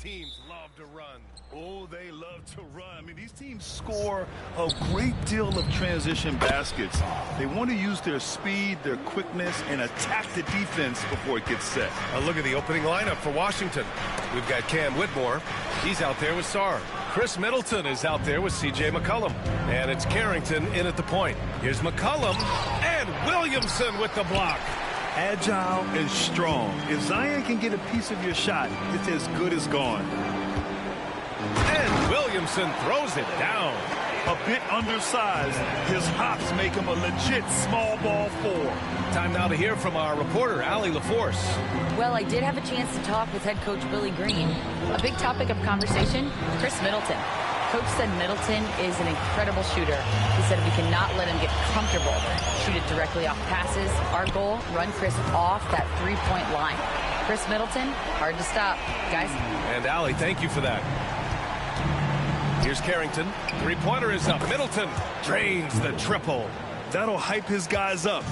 teams love to run. Oh, they love to run. I mean, these teams score a great deal of transition baskets. They want to use their speed, their quickness, and attack the defense before it gets set. Look at the opening lineup for Washington. We've got Cam Whitmore. He's out there with Sarr. Chris Middleton is out there with C.J. McCollum. And it's Carrington in at the point. Here's McCollum and Williamson with the block. Agile and strong. If Zion can get a piece of your shot, it's as good as gone. And Williamson throws it down. A bit undersized. His hops make him a legit small ball 4. Time now to hear from our reporter, Allie LaForce. Well, I did have a chance to talk with head coach Willie Green. A big topic of conversation, Chris Middleton. Coach said Middleton is an incredible shooter. He said we cannot let him get comfortable. Shoot it directly off passes. Our goal, run Chris off that three-point line. Chris Middleton, hard to stop, guys. And Allie, thank you for that. Here's Carrington. Three-pointer is up. Middleton drains the triple. That'll hype his guys up.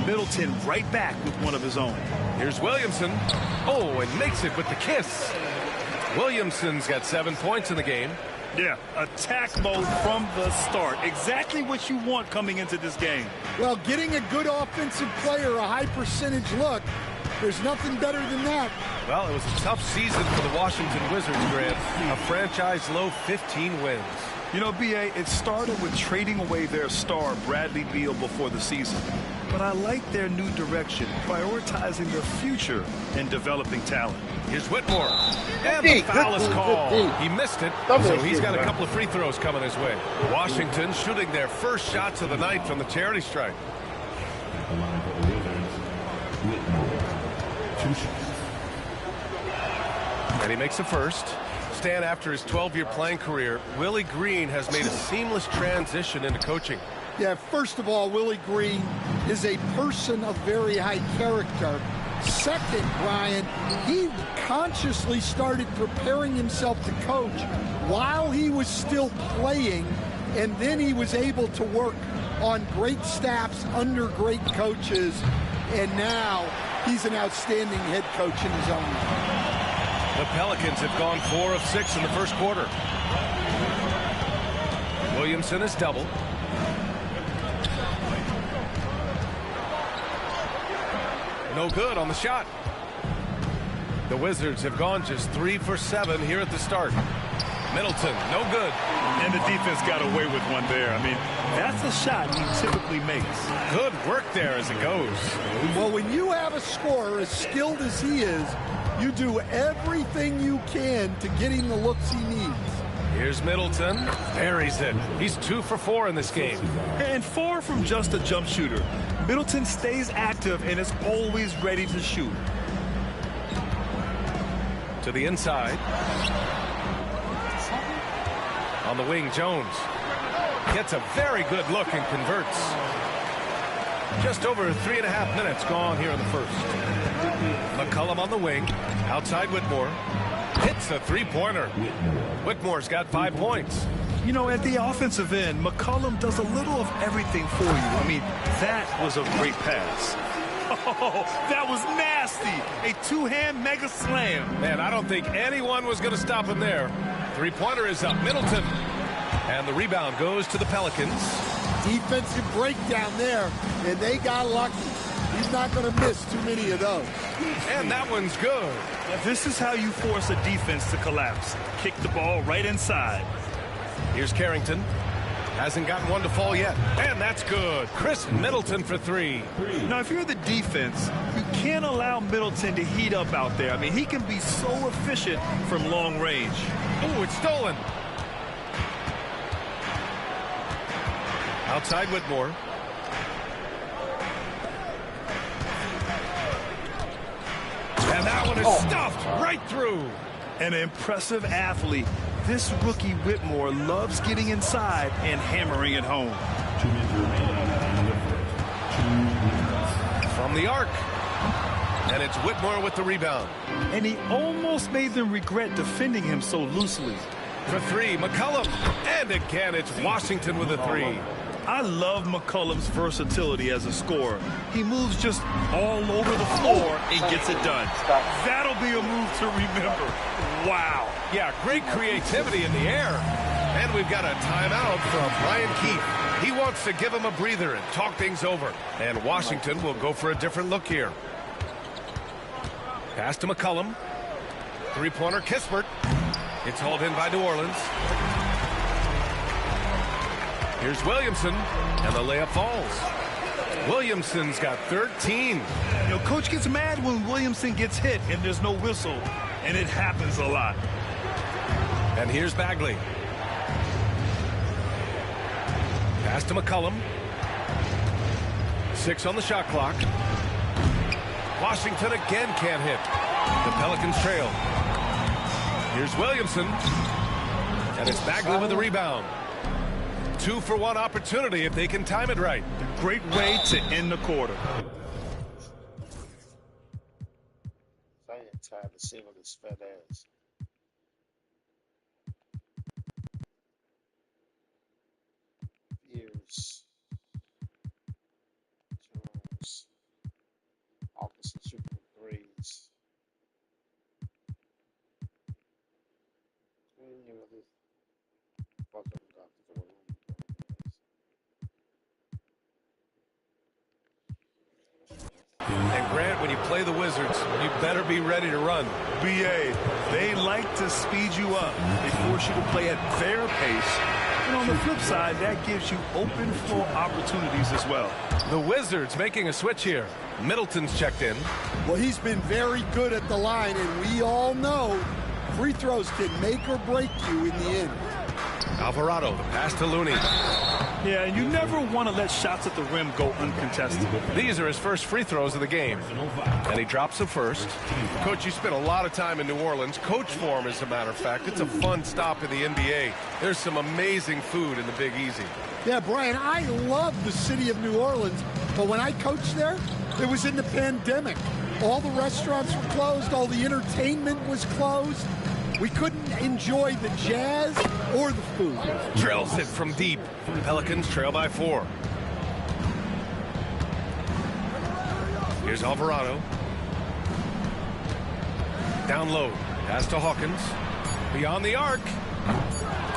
Middleton right back with one of his own. Here's Williamson. Oh, and makes it with the kiss. Williamson's got 7 points in the game. Yeah, attack mode from the start. Exactly what you want coming into this game. Well, getting a good offensive player a high percentage look, there's nothing better than that. Well, it was a tough season for the Washington Wizards, Grant. A franchise low 15 wins. You know, B.A., it started with trading away their star, Bradley Beal, before the season. But I like their new direction, prioritizing their future and developing talent. Here's Whitmore. And the foul is called. He missed it, so he's got a couple of free throws coming his way. Washington shooting their first shots of the night from the charity stripe. And he makes the first. Stan, after his 12-year playing career, Willie Green has made a seamless transition into coaching. Yeah, first of all, Willie Green is a person of very high character. Second, Brian, he consciously started preparing himself to coach while he was still playing, and then he was able to work on great staffs under great coaches, and now he's an outstanding head coach in his own right. The Pelicans have gone 4 of 6 in the first quarter. Williamson is doubled. No good on the shot. The Wizards have gone just 3 for 7 here at the start. Middleton, no good. And the defense got away with one there. I mean, that's a shot he typically makes. Good work there as it goes. Well, when you have a scorer as skilled as he is, you do everything you can to get him the looks he needs. Here's Middleton. Buries it. He's 2 for 4 in this game. And far from just a jump shooter, Middleton stays active and is always ready to shoot. To the inside. On the wing, Jones gets a very good look and converts. Just over 3.5 minutes gone here in the first. McCollum on the wing. Outside Whitmore. Hits a three-pointer. Whitmore's got 5 points. You know, at the offensive end, McCollum does a little of everything for you. I mean, that was a great pass. Oh, that was nasty. A two-hand mega slam. Man, I don't think anyone was going to stop him there. Three-pointer is up. Middleton. And the rebound goes to the Pelicans. Defensive breakdown there, and they got lucky. He's not going to miss too many of those. And that one's good. This is how you force a defense to collapse. Kick the ball right inside. Here's Carrington. Hasn't gotten one to fall yet. And that's good. Chris Middleton for 3. Now, if you're the defense, you can't allow Middleton to heat up out there. I mean, he can be so efficient from long range. Ooh, it's stolen. Outside Whitmore. And that one is stuffed right through. An impressive athlete. This rookie Whitmore loves getting inside and hammering it home. From the arc. And it's Whitmore with the rebound. And he almost made them regret defending him so loosely. For 3, McCollum. And again, it's Washington with a 3. I love McCollum's versatility as a scorer. He moves just all over the floor and gets it done. That'll be a move to remember. Wow. Yeah, great creativity in the air. And we've got a timeout from Brian Keefe. He wants to give him a breather and talk things over. And Washington will go for a different look here. Pass to McCollum. Three-pointer, Kispert. It's hauled in by New Orleans. Here's Williamson, and the layup falls. Williamson's got 13. You know, coach gets mad when Williamson gets hit and there's no whistle, and it happens a lot. And here's Bagley. Pass to McCollum. 6 on the shot clock. Washington again can't hit. The Pelicans trail. Here's Williamson. And it's Bagley with the rebound. 2-for-1 opportunity if they can time it right. A great way to end the quarter. I ain't tired to see with his fat ass. Years. Jones. Opposite shooting threes. And Grant, when you play the Wizards, you better be ready to run. BA, they like to speed you up. They force you to play at their pace. And on the flip side, that gives you open floor opportunities as well. The Wizards making a switch here. Middleton's checked in. Well, he's been very good at the line, and we all know free throws can make or break you in the end. Alvarado, the pass to Looney. Yeah, and you never want to let shots at the rim go uncontested. These are his first free throws of the game. And he drops the first. Coach, you spent a lot of time in New Orleans. Coach form, as a matter of fact. It's a fun stop in the NBA. There's some amazing food in the Big Easy. Yeah, Brian, I love the city of New Orleans, but when I coached there, it was in the pandemic. All the restaurants were closed. All the entertainment was closed. We couldn't enjoy the jazz or the food. Drills it from deep. Pelicans trail by 4. Here's Alvarado. Down low. Pass to Hawkins. Beyond the arc.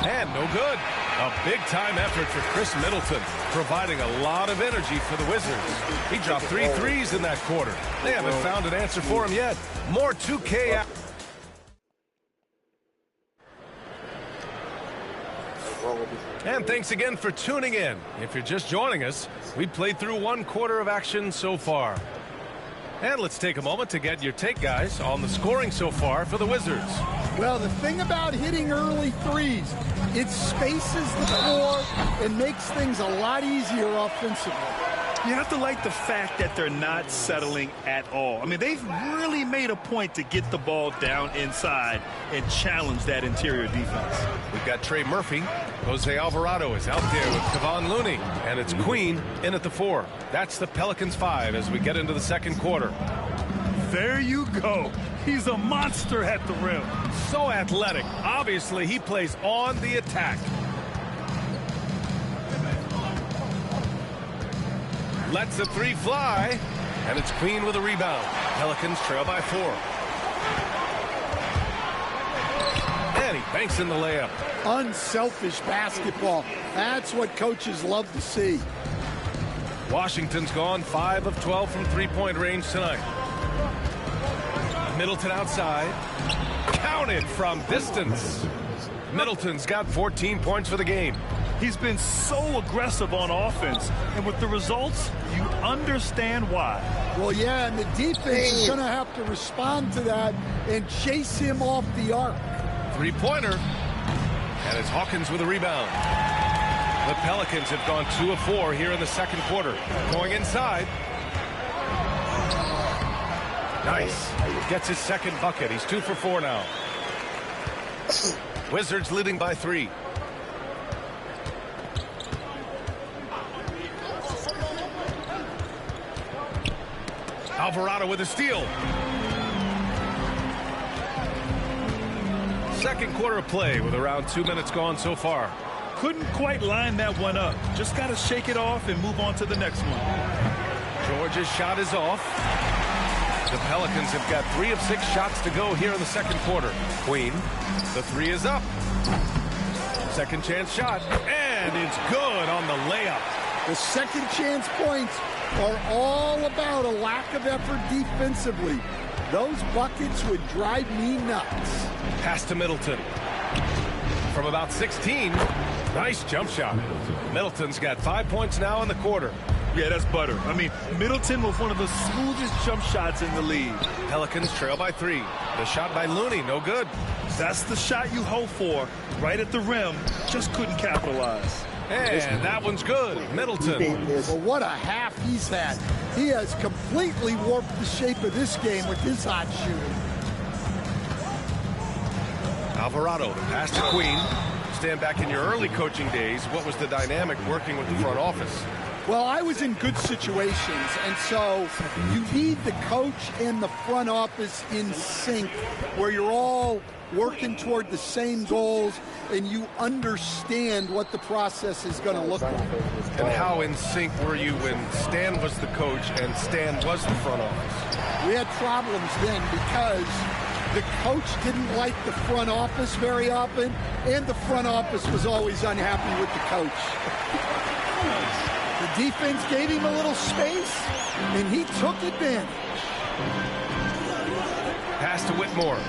And no good. A big-time effort for Chris Middleton, providing a lot of energy for the Wizards. He dropped 3 threes in that quarter. They haven't found an answer for him yet. More 2K out. And thanks again for tuning in. If you're just joining us, we played through 1 quarter of action so far. And let's take a moment to get your take, guys, on the scoring so far for the Wizards. Well, the thing about hitting early threes, it spaces the floor and makes things a lot easier offensively. You have to like the fact that they're not settling at all. I mean, they've really made a point to get the ball down inside and challenge that interior defense. We've got Trey Murphy. Jose Alvarado is out there with Kevon Looney. And it's Queen in at the 4. That's the Pelicans 5 as we get into the second quarter. There you go. He's a monster at the rim. So athletic. Obviously, he plays on the attack. Lets the 3 fly, and it's Queen with a rebound. Pelicans trail by 4. And he banks in the layup. Unselfish basketball. That's what coaches love to see. Washington's gone 5 of 12 from three-point range tonight. Middleton outside. Counted from distance. Middleton's got 14 points for the game. He's been so aggressive on offense, and with the results, you understand why. Well, yeah, and the defense is going to have to respond to that and chase him off the arc. Three-pointer, and it's Hawkins with a rebound. The Pelicans have gone 2 of 4 here in the second quarter. Going inside. Nice. Gets his second bucket. He's 2 for 4 now. Wizards leading by 3. Alvarado with a steal. Second quarter of play with around 2 minutes gone so far. Couldn't quite line that one up. Just got to shake it off and move on to the next one. George's shot is off. The Pelicans have got 3 of 6 shots to go here in the second quarter. Queen, the 3 is up. Second chance shot, and it's good on the layup. The second chance points are all about a lack of effort defensively. Those buckets would drive me nuts. Pass to Middleton. From about 16, nice jump shot. Middleton's got 5 points now in the quarter. Yeah, that's butter. I mean, Middleton with one of the smoothest jump shots in the league. Pelicans trail by 3. The shot by Looney, no good. That's the shot you hope for. Right at the rim, just couldn't capitalize. And that one's good. Middleton. Well, what a half he's had. He has completely warped the shape of this game with his hot shooting. Alvarado, the pass to Queen. Stand back in your early coaching days. What was the dynamic working with the front office? Well, I was in good situations, and so you need the coach and the front office in sync, where you're all working toward the same goals and you understand what the process is going to look like. And how in sync were you when Stan was the coach and Stan was the front office? We had problems then because the coach didn't like the front office very often, and the front office was always unhappy with the coach. The defense gave him a little space, and he took advantage. Pass to Whitmore.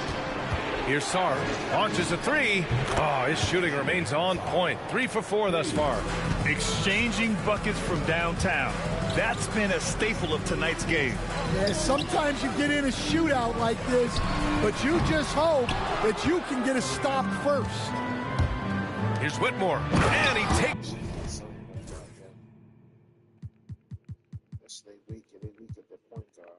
Here's Sarr. Launches a 3. Oh, his shooting remains on point. 3 for 4 thus far. Exchanging buckets from downtown. That's been a staple of tonight's game. Yeah, sometimes you get in a shootout like this, but you just hope that you can get a stop first. Here's Whitmore, and he takes... They weak at the point guard.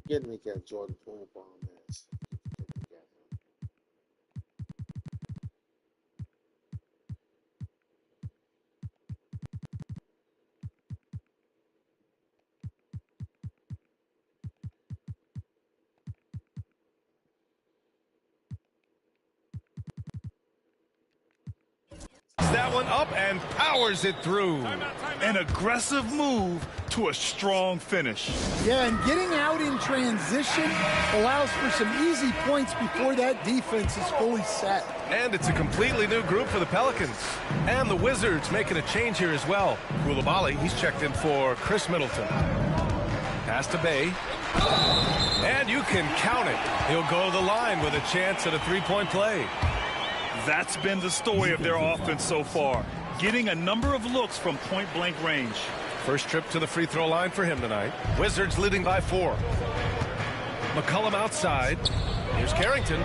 Getting at Jordan Poole bomb is. That one up and powers it through. An aggressive move to a strong finish. Yeah, and getting out in transition allows for some easy points before that defense is fully set. And it's a completely new group for the Pelicans. And the Wizards making a change here as well. Koulibaly, he's checked in for Chris Middleton. Pass to Bay. And you can count it. He'll go to the line with a chance at a three-point play. That's been the story of their offense so far, getting a number of looks from point-blank range. First trip to the free throw line for him tonight. Wizards leading by 4. McCollum outside. Here's Carrington.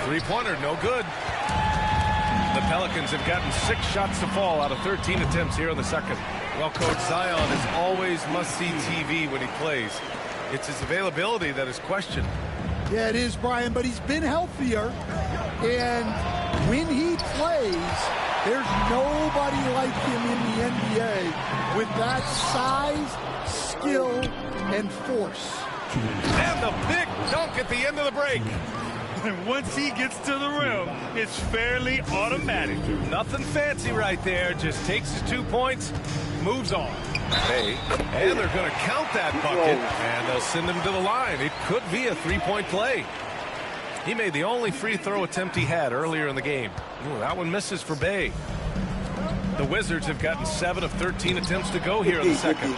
Three-pointer, no good. The Pelicans have gotten 6 shots to fall out of 13 attempts here in the second. Well, Coach, Zion is always must-see TV when he plays. It's his availability that is questioned. Yeah, it is, Brian, but he's been healthier. And when he plays, there's nobody like him in the NBA with that size, skill, and force. And the big dunk at the end of the break. And once he gets to the rim, it's fairly automatic. Nothing fancy right there. Just takes his 2 points, moves on. Hey, and they're going to count that bucket, and they'll send him to the line. It could be a three-point play. He made the only free throw attempt he had earlier in the game. Ooh, that one misses for Bay. The Wizards have gotten 7 of 13 attempts to go here in the second.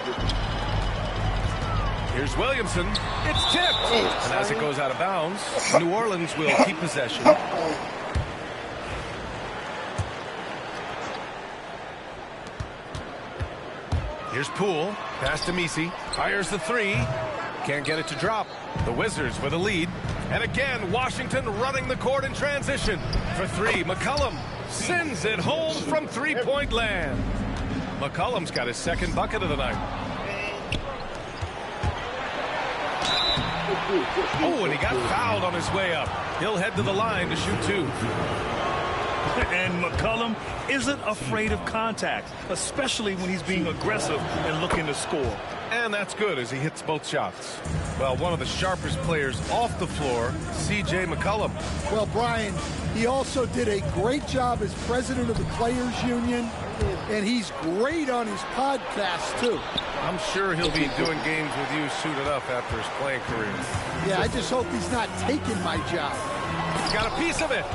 Here's Williamson. It's tipped. And as it goes out of bounds, New Orleans will keep possession. Here's Poole. Pass to Messi. Fires the 3. Can't get it to drop. The Wizards with a lead. And again, Washington running the court in transition. For 3, McCollum sends it home from three-point land. McCollum's got his second bucket of the night. Oh, and he got fouled on his way up. He'll head to the line to shoot 2. And McCollum isn't afraid of contact, especially when he's being aggressive and looking to score. And that's good as he hits both shots. Well, one of the sharpest players off the floor, C.J. McCollum. Well, Brian, he also did a great job as president of the Players Union, and he's great on his podcast, too. I'm sure he'll be doing games with you suited up after his playing career. Yeah, I just hope he's not taking my job. He's got a piece of it.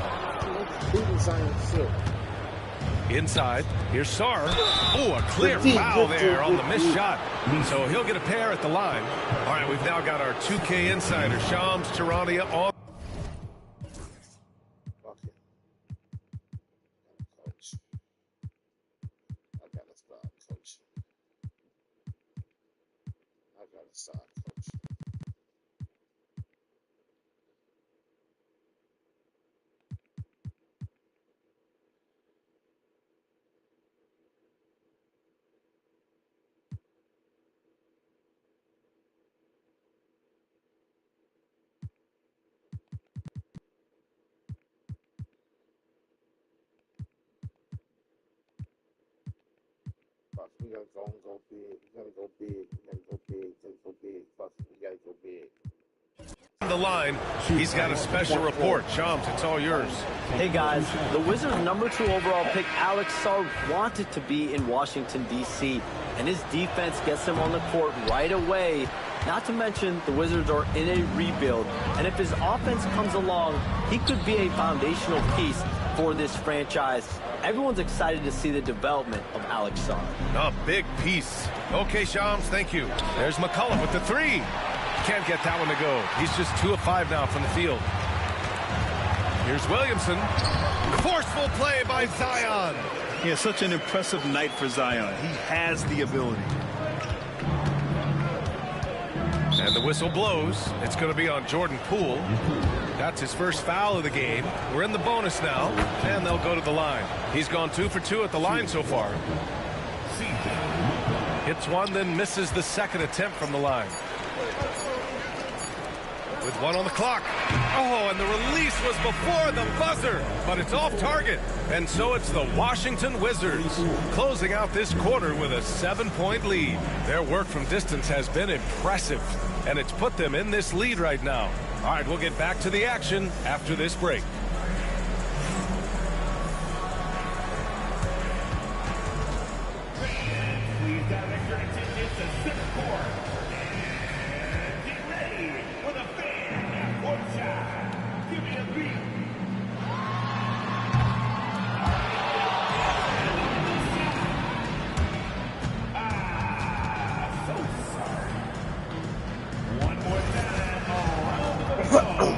Inside, here's Sarr. Oh, a clear foul there on the missed shot. So he'll get a pair at the line. All right, we've now got our 2K insider, Shams Charania, on. Coach. I got to start, Coach. I got to start, Coach. We gotta go big. We gotta go big. We gotta go big. We gotta go big. Fuck it. We gotta go big. The line, he's got a special report. Shams, it's all yours. Hey guys, the Wizards' #2 overall pick Alex Sarr wanted to be in Washington, D.C., and his defense gets him on the court right away. Not to mention, the Wizards are in a rebuild, and if his offense comes along, he could be a foundational piece for this franchise. Everyone's excited to see the development of Alex Sarr. A big piece. Okay, Shams, thank you. There's McCollum with the three. Can't get that one to go. He's just 2 of 5 now from the field. Here's Williamson. Forceful play by Zion. Yeah, such an impressive night for Zion. He has the ability. And the whistle blows. It's going to be on Jordan Poole. That's his first foul of the game. We're in the bonus now, and they'll go to the line. He's gone 2 for 2 at the line so far. Hits one, then misses the second attempt from the line. With 1 on the clock. Oh, and the release was before the buzzer, but it's off target. And so it's the Washington Wizards closing out this quarter with a 7-point lead. Their work from distance has been impressive, and it's put them in this lead right now. All right, we'll get back to the action after this break. Please direct your attention to center court. And get ready for the fan at court shot. Give me a beat. So sorry. One more time around the floor.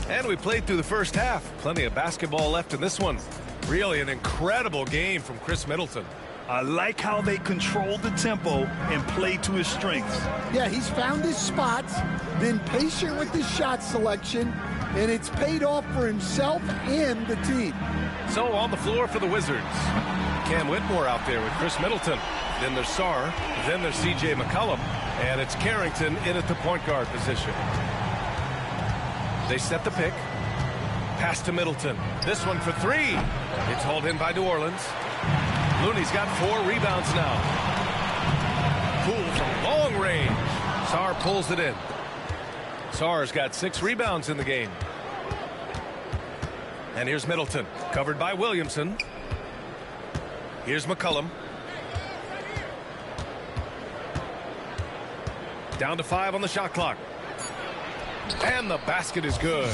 And we played through the first half. Plenty of basketball left in this one. Really an incredible game from Chris Middleton. I like how they controlled the tempo and played to his strengths. Yeah, he's found his spots, been patient with his shot selection, and it's paid off for himself and the team. So on the floor for the Wizards, Cam Whitmore out there with Chris Middleton. Then there's Sarr, then there's C.J. McCollum, and it's Carrington in at the point guard position. They set the pick. Pass to Middleton. This one for three. It's hauled in by New Orleans. Looney's got 4 rebounds now. Poole from long range. Sarr pulls it in. Sarr's got 6 rebounds in the game. And here's Middleton, covered by Williamson. Here's McCollum. Down to 5 on the shot clock. And the basket is good.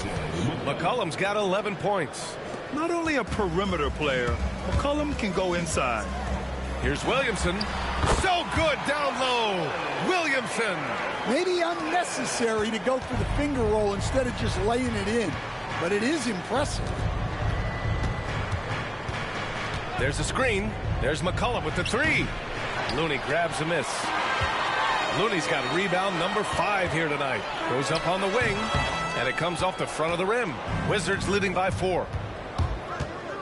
McCollum's got 11 points. Not only a perimeter player, McCollum can go inside. Here's Williamson. So good down low. Williamson. Maybe unnecessary to go for the finger roll instead of just laying it in, but it is impressive. There's a screen. There's McCollum with the 3. Looney grabs a miss. Looney's got rebound number 5 here tonight. Goes up on the wing, and it comes off the front of the rim. Wizards leading by 4.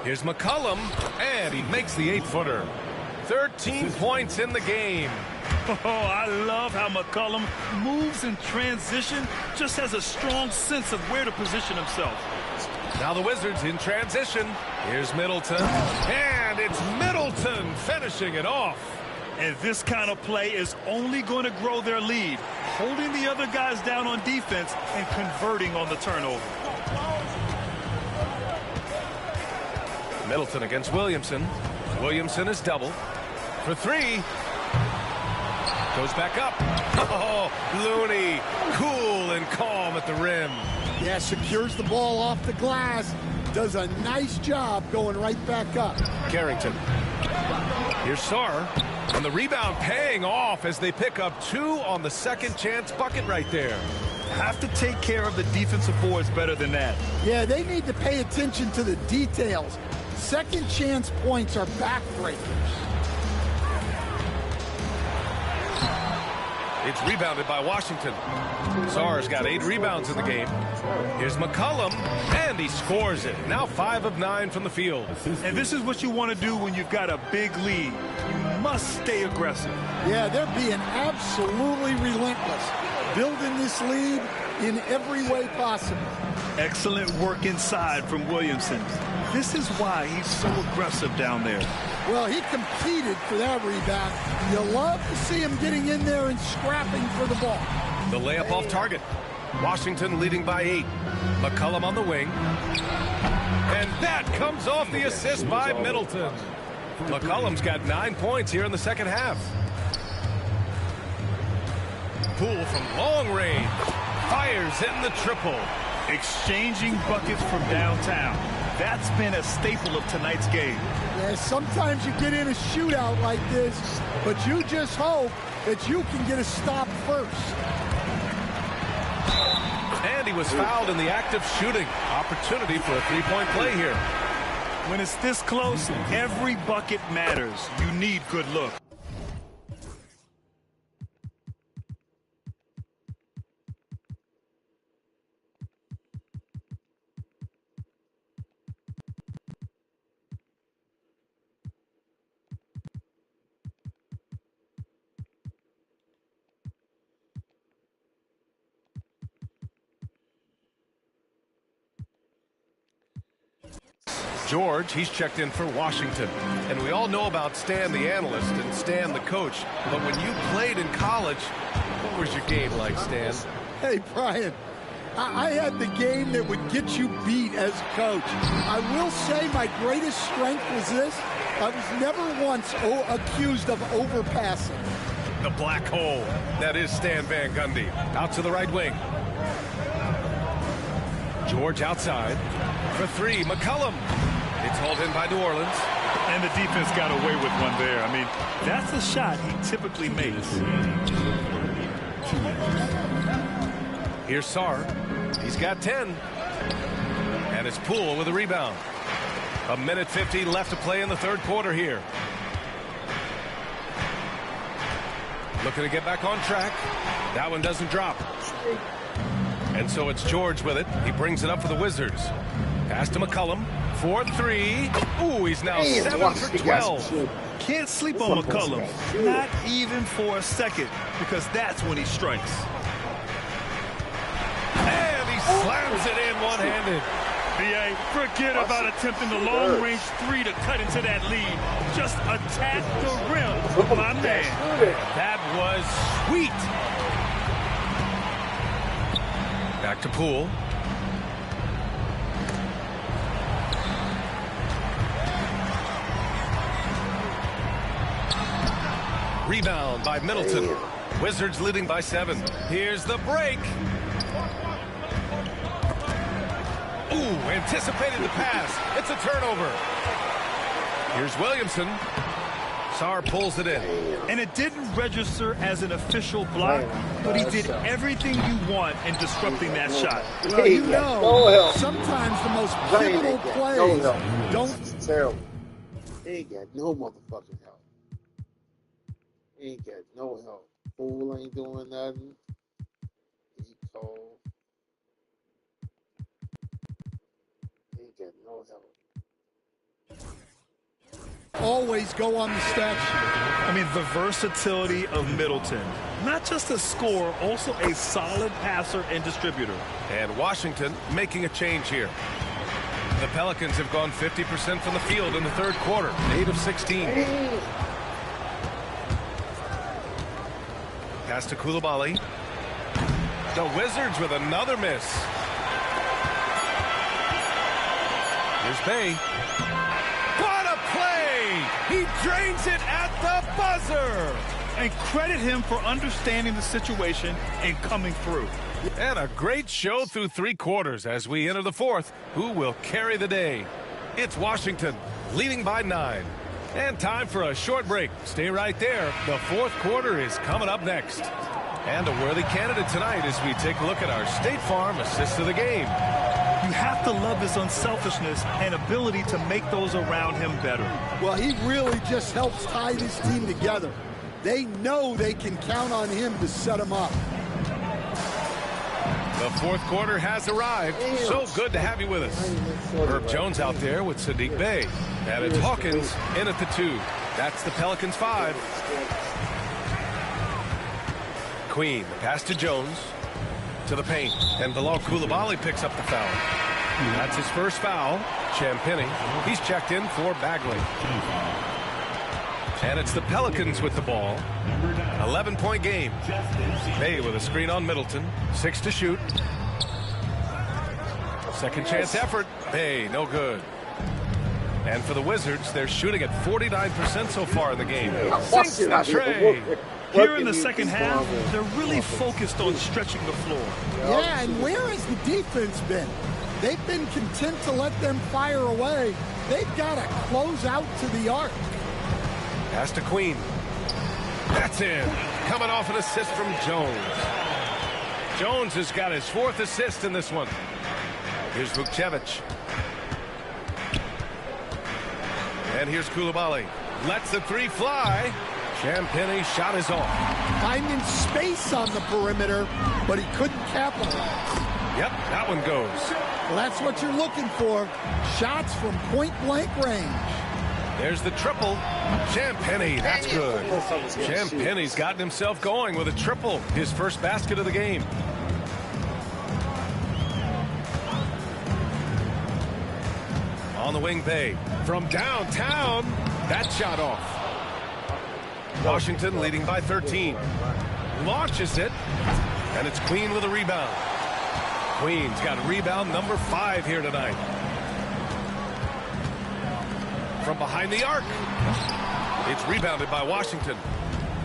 Here's McCollum, and he makes the 8-footer. 13 points in the game. Oh, I love how McCollum moves in transition, just has a strong sense of where to position himself. Now the Wizards in transition. Here's Middleton, and it's Middleton finishing it off. And this kind of play is only going to grow their lead, holding the other guys down on defense and converting on the turnover. Middleton against Williamson. Williamson is double. For 3. Goes back up. Oh, Looney, cool and calm at the rim. Yeah, secures the ball off the glass. Does a nice job going right back up. Carrington. Here's Sarr. And the rebound paying off as they pick up 2 on the second chance bucket right there. Have to take care of the defensive boards better than that. Yeah, they need to pay attention to the details. Second chance points are backbreakers. It's rebounded by Washington. Sarr's got 8 rebounds in the game. Here's McCollum, and he scores it. Now 5 of 9 from the field. And this is what you want to do when you've got a big lead. You must stay aggressive. Yeah, they're being absolutely relentless. Building this lead in every way possible. Excellent work inside from Williamson. This is why he's so aggressive down there. Well, he competed for that rebound. You love to see him getting in there and scrapping for the ball. The layup off target. Washington leading by 8. McCollum on the wing. And that comes off the assist by Middleton. McCollum's got 9 points here in the second half. Poole from long range. Fires in the triple. Exchanging buckets from downtown. That's been a staple of tonight's game. Yeah, sometimes you get in a shootout like this, but you just hope that you can get a stop first. And he was fouled in the act of shooting. Opportunity for a 3-point play here. When it's this close, every bucket matters. You need good look. George, he's checked in for Washington. And we all know about Stan the analyst and Stan the coach. But when you played in college, what was your game like, Stan? Hey, Brian, I had the game that would get you beat as a coach. I will say my greatest strength was this. I was never once accused of overpassing. The black hole. That is Stan Van Gundy. Out to the right wing. George outside. For 3, McCollum. It's hauled in by New Orleans. And the defense got away with one there. I mean, that's a shot he typically makes. Here's Sarr. He's got 10. And it's Poole with a rebound. 1:50 left to play in the third quarter here. Looking to get back on track. That one doesn't drop. And so it's George with it. He brings it up for the Wizards. Pass to McCollum. 4-3. Ooh, he's now 7 for 12. Can't sleep on McCollum. Not even for a second, because that's when he strikes. And he slams it in one-handed. B.A., forget about attempting the long-range three to cut into that lead. Just attack the rim, my man. That was sweet. Back to Poole. Rebound by Middleton. Wizards leading by 7. Here's the break. Ooh, anticipated the pass. It's a turnover. Here's Williamson. Sarr pulls it in. And it didn't register as an official block, but he did everything you want in disrupting that shot. Well, you know, sometimes the most pivotal plays don't... Terrible. He ain't got no motherfucking help. He ain't got no help. Fool ain't doing nothing. He cold. He ain't got no help. Always go on the stat sheet. I mean, the versatility of Middleton. Not just a scorer, also a solid passer and distributor. And Washington making a change here. The Pelicans have gone 50% from the field in the third quarter. 8 of 16. Pass to Coulibaly. The Wizards with another miss. Here's Bay. What a play! He drains it at the buzzer! And credit him for understanding the situation and coming through. And a great show through 3 quarters as we enter the fourth. Who will carry the day? It's Washington leading by 9. And time for a short break. Stay right there. The fourth quarter is coming up next. And a worthy candidate tonight as we take a look at our State Farm assist of the game. You have to love his unselfishness and ability to make those around him better. Well, he really just helps tie this team together. They know they can count on him to set them up. The fourth quarter has arrived. So good to have you with us. Herb Jones out there with Sadiq Bey. And it's Hawkins in at the 2. That's the Pelicans 5. Queen, the pass to Jones. To the paint. And Bilal Coulibaly picks up the foul. That's his first foul. Champagny. He's checked in for Bagley. And it's the Pelicans with the ball. 11-point game. Bay with a screen on Middleton. 6 to shoot. Second chance effort. Bay, no good. And for the Wizards, they're shooting at 49% so far in the game. Sinks the tray. Here in the second half, they're really focused on stretching the floor. Yeah, and where has the defense been? They've been content to let them fire away. They've got to close out to the arc. Pass to Queen. That's in. Coming off an assist from Jones. Jones has got his 4th assist in this one. Here's Vukcevic. And here's Coulibaly. Lets the 3 fly. Champagny shot is off. Finding space on the perimeter, but he couldn't capitalize. Yep, that one goes. Well, that's what you're looking for. Shots from point-blank range. There's the triple. Champagny, that's good. Champagny's gotten himself going with a triple. His first basket of the game. On the wing, Bay. From downtown, that shot off. Washington leading by 13. Launches it. And it's Queen with a rebound. Queen's got rebound number 5 here tonight. From behind the arc. It's rebounded by Washington.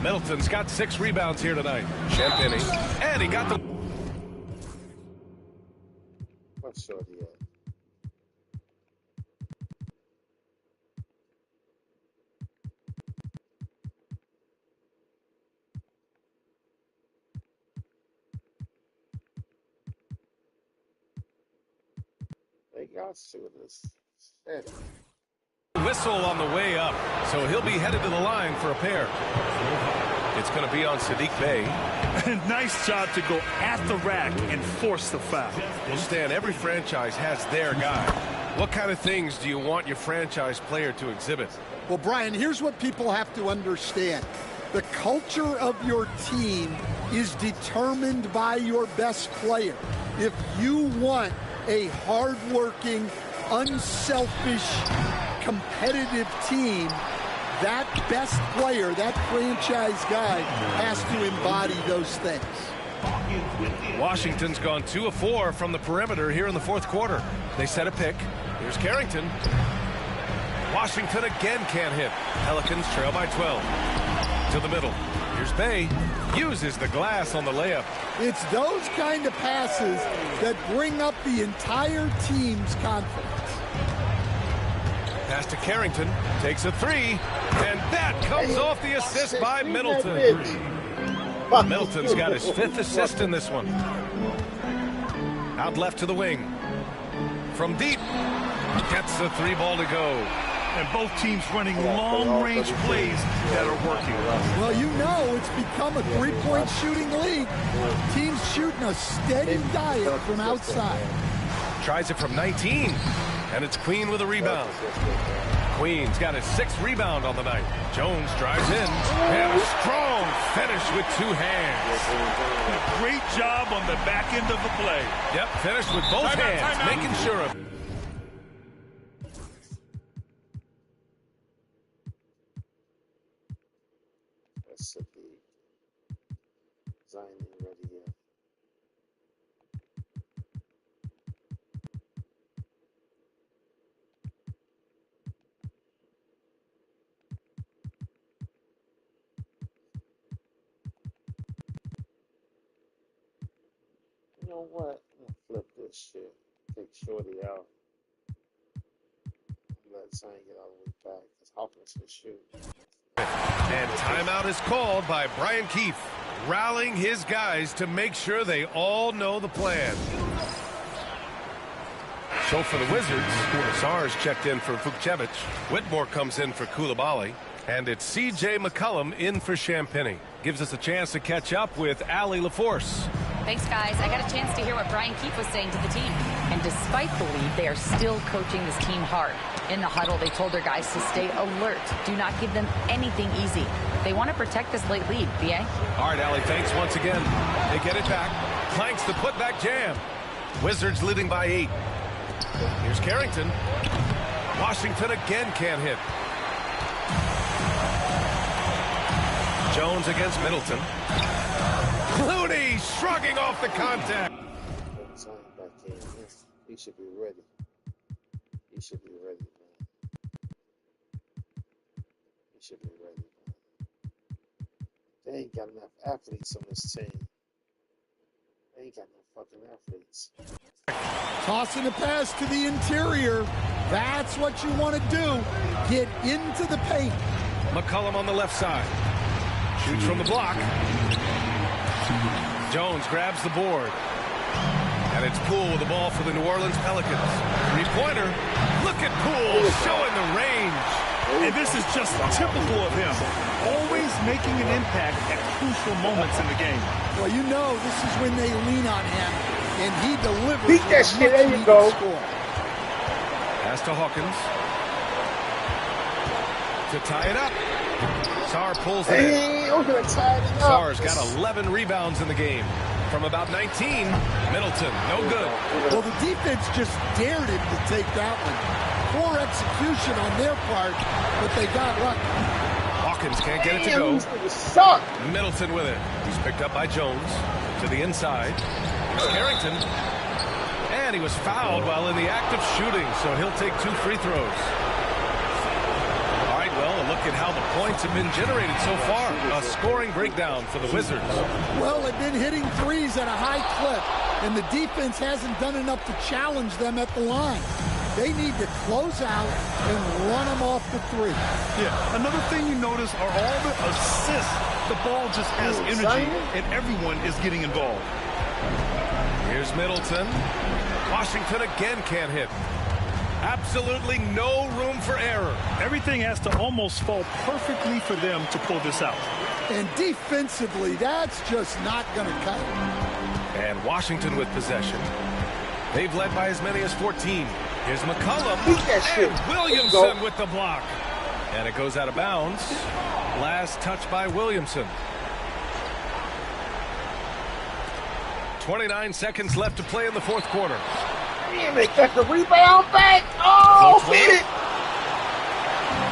Middleton's got 6 rebounds here tonight. Champagny. And he got the... What's shorty at? got to this. Shit. Whistle on the way up, so he'll be headed to the line for a pair. It's going to be on Sadiq Bey. Nice job to go at the rack and force the foul. Well, Stan, every franchise has their guy. What kind of things do you want your franchise player to exhibit? Well, Brian, here's what people have to understand. The culture of your team is determined by your best player. If you want a hardworking, unselfish, competitive team, that best player, that franchise guy, has to embody those things. Washington's gone 2 of 4 from the perimeter here in the fourth quarter. They set a pick. Here's Carrington. Washington again can't hit. Pelicans trail by 12. To the middle. Here's Bey. Uses the glass on the layup. It's those kind of passes that bring up the entire team's confidence. Pass to Carrington. Takes a 3. And that comes off the assist by Middleton. Middleton's got his 5th assist in this one. Out left to the wing. From deep. Gets the 3 ball to go. And both teams running long-range plays that are working. Well, you know it's become a three-point shooting league. Teams shooting a steady diet from outside. Tries it from 19. And it's Queen with a rebound. Queen's got his 6th rebound on the night. Jones drives in. And a strong finish with 2 hands. Great job on the back end of the play. Yep, finished with both hands, making sure of it. S.V.G. Zion ain't ready yet. You know what? I'm gonna flip this shit. Take Shorty out. Let Zion get all the way back. Because Hawkins can shoot. And timeout is called by Brian Keefe, rallying his guys to make sure they all know the plan. So for the Wizards, Sars checked in for Vukcevic. Whitmore comes in for Coulibaly. And it's C.J. McCollum in for Champagny. Gives us a chance to catch up with Allie LaForce. Thanks, guys. I got a chance to hear what Brian Keefe was saying to the team. And despite the lead, they are still coaching this team hard. In the huddle, they told their guys to stay alert. Do not give them anything easy. They want to protect this late lead, B.A. All right, Allie, thanks once again. They get it back. Clanks the putback jam. Wizards leading by 8. Here's Carrington. Washington again can't hit. Jones against Middleton. Clooney shrugging off the contact. Zion back in. He should be ready. He should be ready, man. He should be ready, man. They ain't got enough athletes on this team. They ain't got no fucking athletes. Tossing a pass to the interior. That's what you want to do. Get into the paint. McCollum on the left side. Shoots from the block. Jones grabs the board. And it's Poole with the ball for the New Orleans Pelicans. 3-pointer. Look at Poole showing the range. And this is just typical of him. Always making an impact at crucial moments in the game. Well, you know this is when they lean on him, and he delivers. Beat that shit. There you go. Pass to Hawkins. To tie it up. Sar pulls it in. Sar's got 11 rebounds in the game. From about 19, Middleton, no good. Well, the defense just dared him to take that one. Poor execution on their part, but they got lucky. Hawkins can't get it to go. Middleton with it. He's picked up by Jones. To the inside. Here's Carrington. And he was fouled while in the act of shooting, so he'll take 2 free throws. All right, well, a look at how the points have been generated so far. A scoring breakdown for the Wizards. Well, they've been hitting threes at a high clip, and the defense hasn't done enough to challenge them at the line. They need to close out and run them off the 3. Yeah, another thing you notice are all the assists. The ball just has energy, and everyone is getting involved. Here's Middleton. Washington again can't hit. Absolutely no room for error. Everything has to almost fall perfectly for them to pull this out. And defensively, that's just not going to cut it. And Washington with possession. They've led by as many as 14. Here's McCollum. Beat that shit. And Williamson with the block. And it goes out of bounds. Last touch by Williamson. 29 seconds left to play in the fourth quarter. Damn, they got the rebound back. Oh, hit it.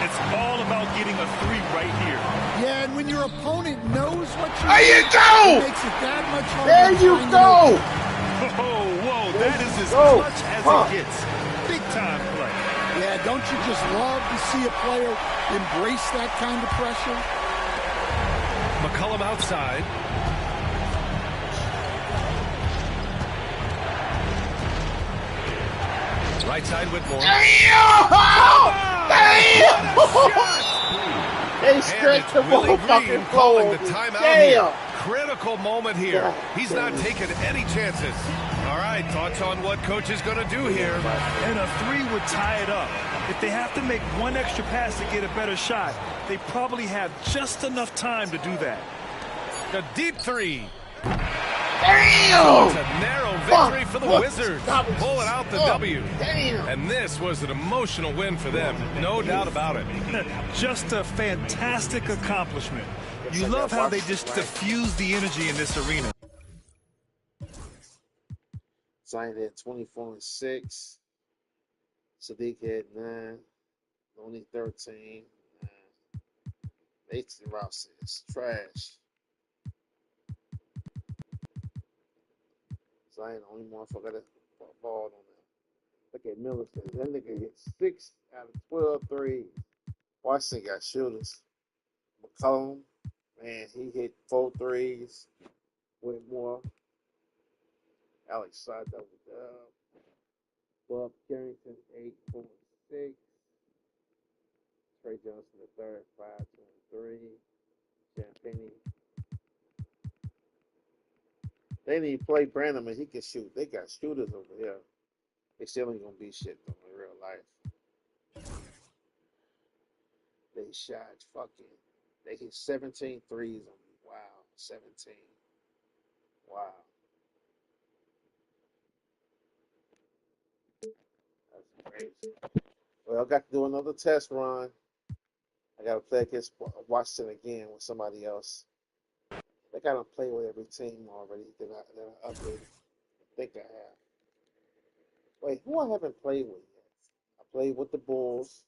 It's all about getting a three right here. Yeah, and when your opponent knows what you There you need, go. it makes it that much harder. There you to go. Whoa, that is as go. clutch as Huh. it gets. Big time play. Yeah, don't you just love to see a player embrace that kind of pressure? McCollum outside. Right side Whitmore. Damn! They stretched the Willie motherfucking Green floor. calling the timeout Damn! here. Critical moment here. He's not taking any chances. All right, thoughts on what coach is going to do here? And a three would tie it up. If they have to make one extra pass to get a better shot, they probably have just enough time to do that. The deep three. Damn! It's a narrow victory for the Fuck. Wizards. Stop it. Pulling out the Oh, W. damn. And this was an emotional win for them. No doubt about it. Just a fantastic accomplishment. You love how they just diffuse the energy in this arena. Zion had 24 and 6. Sadiq had 9. Only 13. Nathan Rouse is trash. Zion the only motherfucker that balled on that. Look at Millicent. That nigga hit 6 out of 12 threes. Washington got shooters. McCollum, man, he hit 4 threes. Whitmore. Alex shot double dub. Bob Carrington, 8, 4, 6. Trey Johnson, the third, 5, 2, 3. Champagne. They need to play Brandon, and he can shoot. They got shooters over here. They still ain't gonna be shit though in real life. They shot fucking. They hit 17 threes on me. Wow, 17. Wow. That's crazy. Well, I got to do another test run. I got to play against Washington again with somebody else. I got to play with every team already that I updated. I think I have. Wait, who I haven't played with yet? I played with the Bulls.